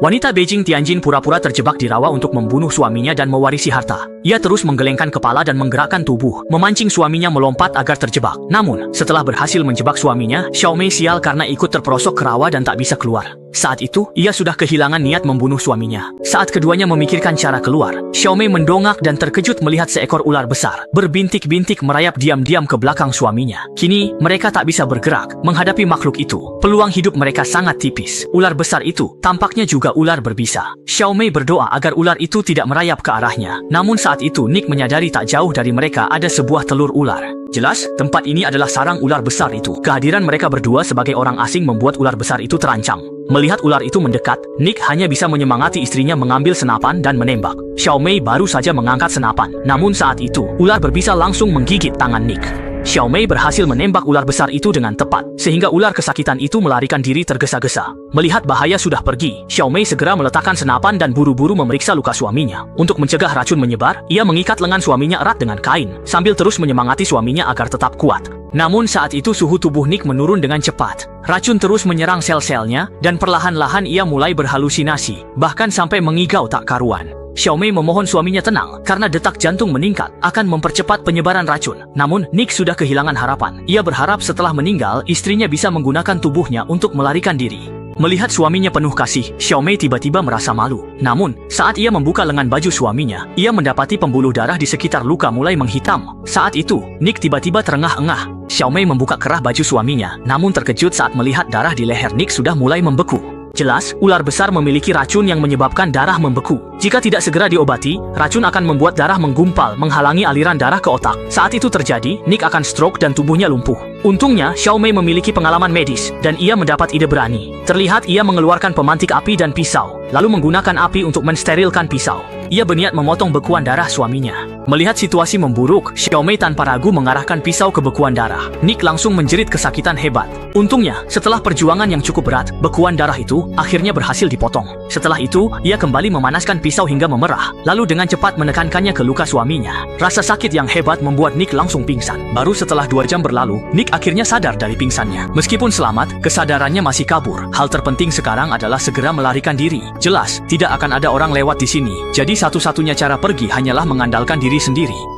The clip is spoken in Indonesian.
Wanita Beijing Tianjin pura-pura terjebak di rawa untuk membunuh suaminya dan mewarisi harta. Ia terus menggelengkan kepala dan menggerakkan tubuh, memancing suaminya melompat agar terjebak. Namun, setelah berhasil menjebak suaminya, Xiaomei sial karena ikut terperosok ke rawa dan tak bisa keluar. Saat itu, ia sudah kehilangan niat membunuh suaminya. Saat keduanya memikirkan cara keluar, Xiaomei mendongak dan terkejut melihat seekor ular besar berbintik-bintik merayap diam-diam ke belakang suaminya. Kini, mereka tak bisa bergerak menghadapi makhluk itu. Peluang hidup mereka sangat tipis. Ular besar itu tampaknya juga ular berbisa. Xiaomei berdoa agar ular itu tidak merayap ke arahnya. Namun saat itu Nick menyadari tak jauh dari mereka ada sebuah telur ular. Jelas, tempat ini adalah sarang ular besar itu. Kehadiran mereka berdua sebagai orang asing membuat ular besar itu terancam. Melihat ular itu mendekat, Nick hanya bisa menyemangati istrinya mengambil senapan dan menembak. Xiaomei baru saja mengangkat senapan. Namun saat itu, ular berbisa langsung menggigit tangan Nick. Xiaomei berhasil menembak ular besar itu dengan tepat, sehingga ular kesakitan itu melarikan diri tergesa-gesa. Melihat bahaya sudah pergi, Xiaomei segera meletakkan senapan dan buru-buru memeriksa luka suaminya. Untuk mencegah racun menyebar, ia mengikat lengan suaminya erat dengan kain, sambil terus menyemangati suaminya agar tetap kuat. Namun saat itu suhu tubuh Nick menurun dengan cepat. Racun terus menyerang sel-selnya, dan perlahan-lahan ia mulai berhalusinasi, bahkan sampai mengigau tak karuan. Xiaomei memohon suaminya tenang, karena detak jantung meningkat akan mempercepat penyebaran racun. Namun, Nick sudah kehilangan harapan. Ia berharap setelah meninggal, istrinya bisa menggunakan tubuhnya untuk melarikan diri. Melihat suaminya penuh kasih, Xiaomei tiba-tiba merasa malu. Namun, saat ia membuka lengan baju suaminya, ia mendapati pembuluh darah di sekitar luka mulai menghitam. Saat itu, Nick tiba-tiba terengah-engah. Xiaomei membuka kerah baju suaminya, namun terkejut saat melihat darah di leher Nick sudah mulai membeku. Jelas, ular besar memiliki racun yang menyebabkan darah membeku. Jika tidak segera diobati, racun akan membuat darah menggumpal, menghalangi aliran darah ke otak. Saat itu terjadi, Nick akan stroke dan tubuhnya lumpuh. Untungnya, Xiaomei memiliki pengalaman medis, dan ia mendapat ide berani. Terlihat ia mengeluarkan pemantik api dan pisau, lalu menggunakan api untuk mensterilkan pisau. Ia berniat memotong bekuan darah suaminya. Melihat situasi memburuk, Xiaomei tanpa ragu mengarahkan pisau ke bekuan darah. Nick langsung menjerit kesakitan hebat. Untungnya, setelah perjuangan yang cukup berat, bekuan darah itu akhirnya berhasil dipotong. Setelah itu, ia kembali memanaskan pisau hingga memerah, lalu dengan cepat menekankannya ke luka suaminya. Rasa sakit yang hebat membuat Nick langsung pingsan. Baru setelah 2 jam berlalu, Nick akhirnya sadar dari pingsannya. Meskipun selamat, kesadarannya masih kabur. Hal terpenting sekarang adalah segera melarikan diri. Jelas, tidak akan ada orang lewat di sini. Jadi satu-satunya cara pergi hanyalah mengandalkan diri sendiri.